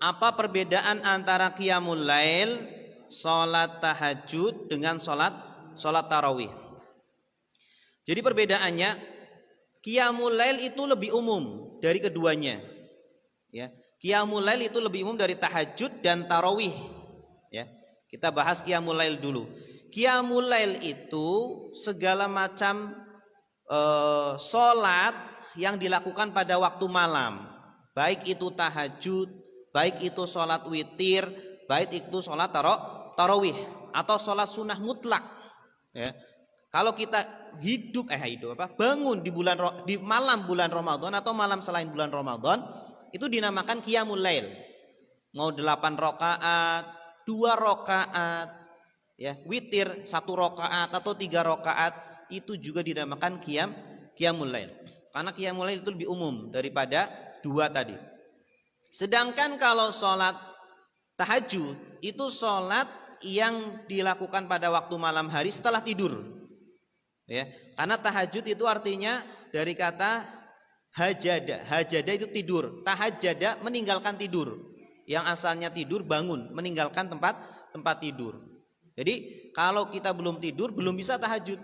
apa perbedaan antara qiyamul lail, sholat tahajud dengan sholat tarawih? Jadi perbedaannya, qiyamul lail itu lebih umum dari keduanya. Ya, qiyamul lail itu lebih umum dari tahajud dan tarawih. Ya, kita bahas qiyamul lail dulu. Qiyamul lail itu segala macam sholat yang dilakukan pada waktu malam, baik itu tahajud, baik itu sholat witir, baik itu sholat tarawih atau sholat sunnah mutlak. Ya. Kalau kita bangun di malam bulan Ramadan atau malam selain bulan Ramadan, itu dinamakan qiyamul lail. Mau 8 rakaat, 2 rakaat, ya, witir 1 rakaat atau 3 rakaat, itu juga dinamakan qiyamul lail. Karena qiyamul lail itu lebih umum daripada 2 tadi. Sedangkan kalau sholat tahajud itu sholat yang dilakukan pada waktu malam hari setelah tidur. Ya, karena tahajud itu artinya dari kata hajada. Hajada itu tidur. Tahajada meninggalkan tidur. Yang asalnya tidur bangun, meninggalkan tempat tidur. Jadi kalau kita belum tidur belum bisa tahajud.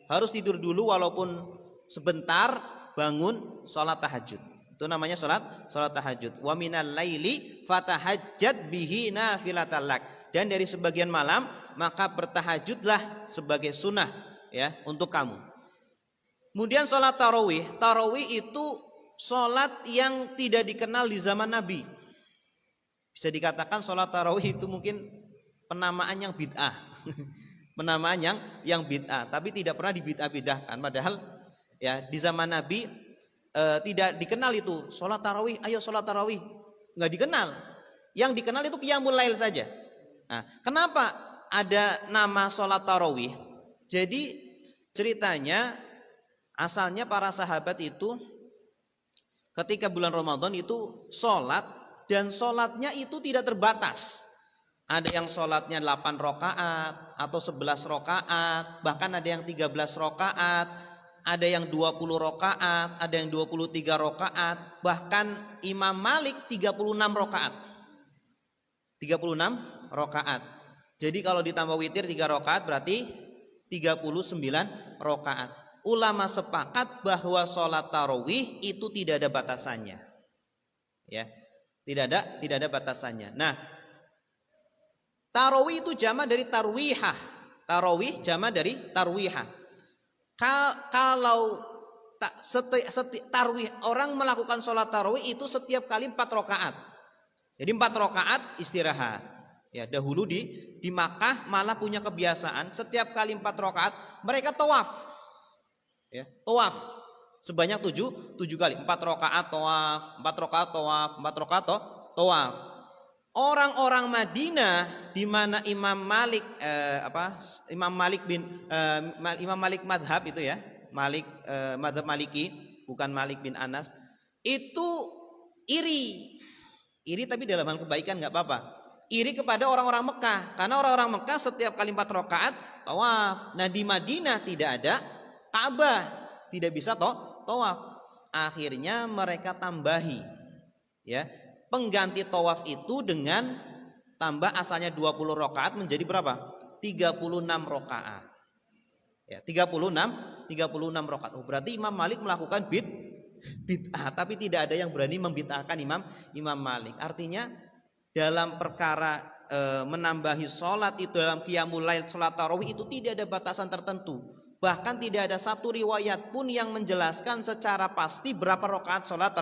Harus tidur dulu walaupun sebentar, bangun sholat tahajud. Itu namanya sholat tahajud. Wa minal laili fatahajjad bihi nafilatan lak. Dan dari sebagian malam maka bertahajudlah sebagai sunnah, ya, untuk kamu. Kemudian sholat tarawih. Tarawih itu sholat yang tidak dikenal di zaman Nabi. Bisa dikatakan sholat tarawih itu mungkin penamaan yang bid'ah. Penamaan yang bid'ah, tapi tidak pernah dibid'ah-bid'ahkan. Padahal ya di zaman Nabi tidak dikenal itu sholat tarawih. Ayo sholat tarawih, nggak dikenal. Yang dikenal itu qiyamul lail saja. Nah, kenapa ada nama sholat tarawih? Jadi ceritanya asalnya para sahabat itu ketika bulan Ramadan itu sholat, dan sholatnya itu tidak terbatas. Ada yang sholatnya 8 rakaat atau 11 rakaat, bahkan ada yang 13 rakaat, ada yang 20 rakaat, ada yang 23 rakaat, bahkan Imam Malik 36 rakaat. 36 rakaat. Jadi kalau ditambah witir 3 rakaat berarti 39 rakaat. Ulama sepakat bahwa sholat tarawih itu tidak ada batasannya. Ya, tidak ada batasannya. Nah, tarawih itu jama dari tarwihah. Tarawih jama dari tarwihah. Kalau tarwih, orang melakukan sholat tarawih itu setiap kali 4 rakaat. Jadi 4 rakaat istirahat. Ya, dahulu di Makkah malah punya kebiasaan setiap kali 4 rakaat mereka tawaf. Ya, tawaf sebanyak 7 kali. 4 rakaat tawaf, 4 rakaat tawaf, 4 rakaat tawaf. Orang-orang Madinah di mana Imam Malik madhab itu, ya, madhab Maliki, bukan Malik bin Anas, itu iri tapi dalam hal kebaikan nggak apa-apa. Iri kepada orang-orang Mekah, karena orang-orang Mekah setiap kali 4 rakaat tawaf. Nah, di Madinah tidak ada Ka'bah, tidak bisa tawaf. Akhirnya mereka tambahi, ya, pengganti tawaf itu dengan tambah asalnya 20 rakaat menjadi berapa? 36 rakaat. Ya, 36 rakaat. Oh, berarti Imam Malik melakukan bid'ah, tapi tidak ada yang berani membid'ahkan Imam Malik. Artinya dalam perkara menambahi sholat itu dalam qiyamul lail, sholat tarawih itu tidak ada batasan tertentu. Bahkan tidak ada satu riwayat pun yang menjelaskan secara pasti berapa rakaat sholat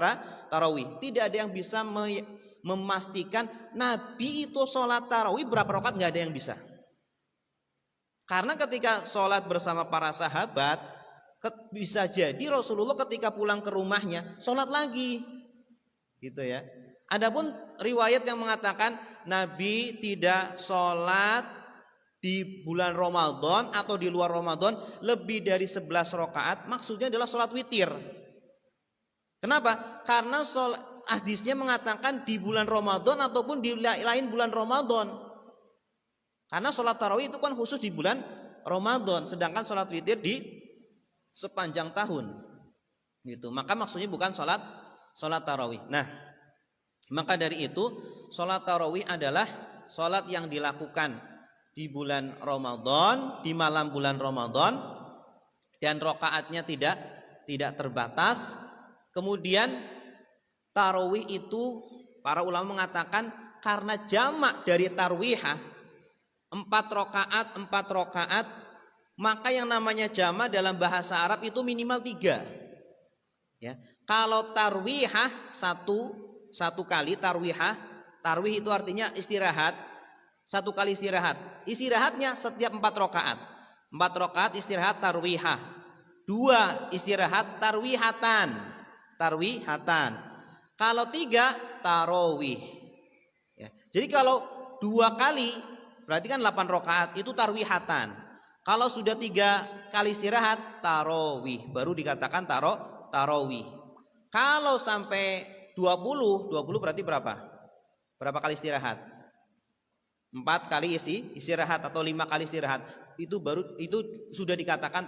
tarawih. Tidak ada yang bisa memastikan Nabi itu sholat tarawih berapa rakaat, nggak ada yang bisa. Karena ketika sholat bersama para sahabat, bisa jadi Rasulullah ketika pulang ke rumahnya sholat lagi, gitu ya. Adapun riwayat yang mengatakan Nabi tidak sholat di bulan Ramadan atau di luar Ramadan lebih dari 11 rakaat, maksudnya adalah sholat witir. Kenapa? Karena hadisnya mengatakan di bulan Ramadan ataupun di lain bulan Ramadan. Karena sholat tarawih itu kan khusus di bulan Ramadan, sedangkan sholat witir di sepanjang tahun, gitu. Maka maksudnya bukan sholat tarawih. Nah, Maka dari itu sholat tarawih adalah sholat yang dilakukan di bulan Ramadan, di malam bulan Ramadan, dan rokaatnya tidak terbatas. Kemudian tarawih itu para ulama mengatakan karena jamak dari tarwihah 4 rakaat, maka yang namanya jamak dalam bahasa Arab itu minimal 3. Ya. Kalau tarwihah satu kali tarwihah, tarwih itu artinya istirahat, 1 kali istirahat. Istirahatnya setiap 4 rakaat. 4 rakaat istirahat tarwihah. 2 istirahat tarwihatan. Kalau 3 tarawih. Ya. Jadi kalau 2 kali berarti kan 8 rakaat itu tarwihatan. Kalau sudah 3 kali istirahat tarawih, baru dikatakan tarawih. Kalau sampai 20 berarti berapa? Berapa kali istirahat? 4 kali istirahat atau 5 kali istirahat. Itu sudah dikatakan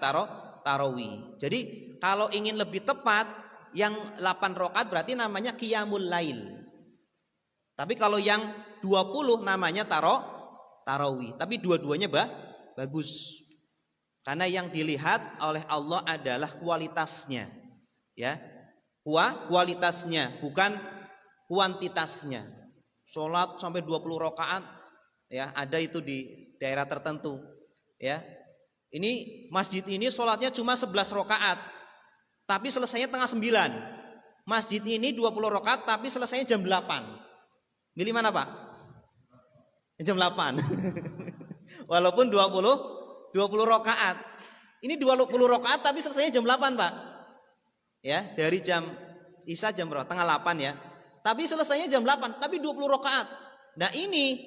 tarawih. Jadi kalau ingin lebih tepat, yang 8 rakaat berarti namanya qiyamul lail. Tapi kalau yang 20 namanya tarawih. Tapi dua-duanya bagus. Karena yang dilihat oleh Allah adalah kualitasnya. Ya. Kualitasnya, bukan kuantitasnya. Sholat sampai 20 rakaat, ya, ada itu di daerah tertentu. Ya, ini masjid ini sholatnya cuma 11 rakaat, tapi selesainya tengah 9. Masjid ini 20 rakaat, tapi selesainya jam 8. Milih mana Pak? Jam 8. Walaupun 20 rakaat. Ini 20 rakaat, tapi selesainya jam 8 Pak. Ya, dari jam Isya jam berapa? Tengah 8 ya. Tapi selesainya jam 8, tapi 20 rakaat. Nah ini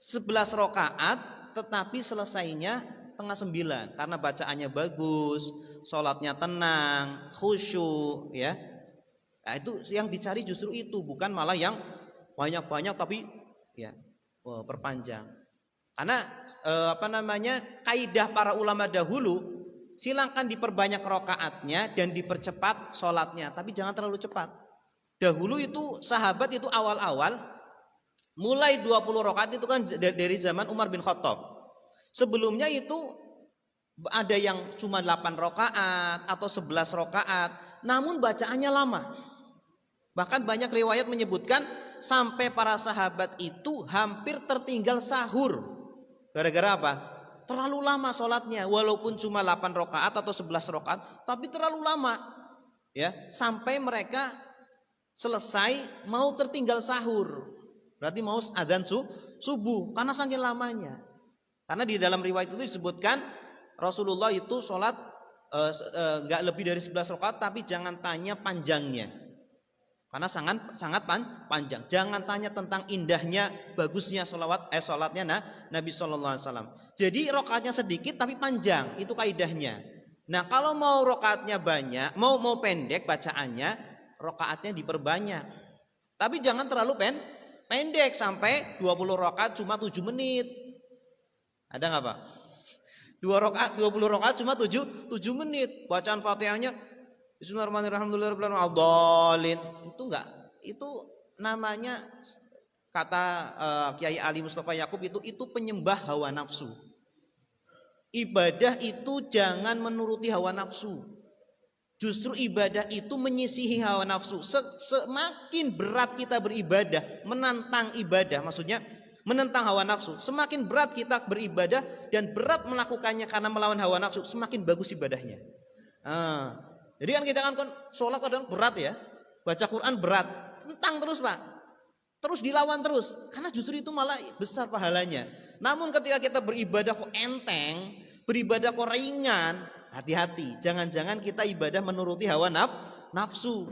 11 rakaat, tetapi selesainya tengah 9 karena bacaannya bagus, sholatnya tenang, khusyuk, ya. Nah, itu yang dicari justru itu, bukan malah yang banyak-banyak tapi ya perpanjang. Karena kaidah para ulama dahulu, silakan diperbanyak rakaatnya dan dipercepat sholatnya, tapi jangan terlalu cepat. Dahulu itu sahabat itu awal-awal mulai 20 rakaat itu kan dari zaman Umar bin Khattab. Sebelumnya itu ada yang cuma 8 rakaat atau 11 rakaat, namun bacaannya lama. Bahkan banyak riwayat menyebutkan sampai para sahabat itu hampir tertinggal sahur. Gara-gara apa? Terlalu lama sholatnya, walaupun cuma 8 rakaat atau 11 rakaat, tapi terlalu lama. Ya, sampai mereka selesai mau tertinggal sahur. Berarti mau adzan subuh karena saking lamanya. Karena di dalam riwayat itu disebutkan Rasulullah itu sholat enggak lebih dari 11 rakaat, tapi jangan tanya panjangnya. Karena sangat panjang. Jangan tanya tentang indahnya, bagusnya sholatnya Nabi Sallallahu Alaihi Wasallam. Jadi rakaatnya sedikit tapi panjang, itu kaidahnya. Nah kalau mau rakaatnya banyak, mau pendek bacaannya, rakaatnya diperbanyak. Tapi jangan terlalu pendek sampai 20 rakaat cuma 7 menit. Ada nggak Pak? 20 rakaat cuma 7 menit. Bacaan Fatihahnya Bismillahirrahmanirrahim. Itu enggak. Itu namanya kata Kiai Ali Mustafa Yakub itu penyembah hawa nafsu. Ibadah itu jangan menuruti hawa nafsu. Justru ibadah itu menyisihi hawa nafsu. Semakin berat kita beribadah, menantang ibadah, maksudnya menentang hawa nafsu. Semakin berat kita beribadah dan berat melakukannya karena melawan hawa nafsu, semakin bagus ibadahnya. Jadi kan kita kan sholat kadang berat ya, baca Quran berat, tentang terus Pak, terus dilawan terus, karena justru itu malah besar pahalanya. Namun ketika kita beribadah kok enteng, beribadah kok ringan, hati-hati, jangan-jangan kita ibadah menuruti hawa nafsu.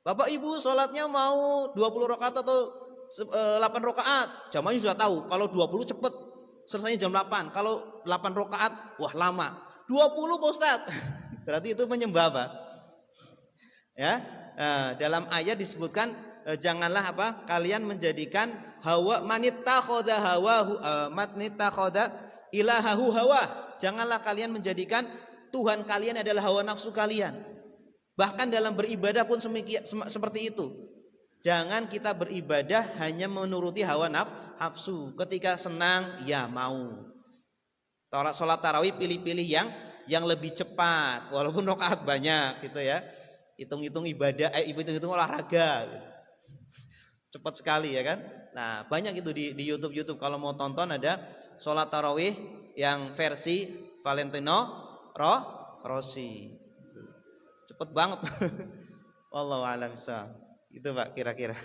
Bapak Ibu sholatnya mau 20 rakaat atau 8 rakaat, jamaahnya sudah tahu, kalau 20 cepet, selesainya jam 8, kalau 8 rakaat, wah lama, 20 Pak Ustadz. Berarti itu menyembah apa? Ya, dalam ayat disebutkan janganlah kalian menjadikan hawa manittakhadha hawahu manittakhadha ilahahu hawa. Janganlah kalian menjadikan Tuhan kalian adalah hawa nafsu kalian. Bahkan dalam beribadah pun seperti itu. Jangan kita beribadah hanya menuruti hawa nafsu. Ketika senang ya mau. Sholat tarawih pilih-pilih yang lebih cepat, walaupun rakaat banyak gitu ya. Hitung-hitung ibadah, hitung-hitung olahraga. Gitu. Cepat sekali ya kan. Nah banyak itu di YouTube kalau mau tonton ada sholat tarawih yang versi Valentino Rossi. Cepet banget. Wallahu a'lam bishawab. Itu Pak kira-kira.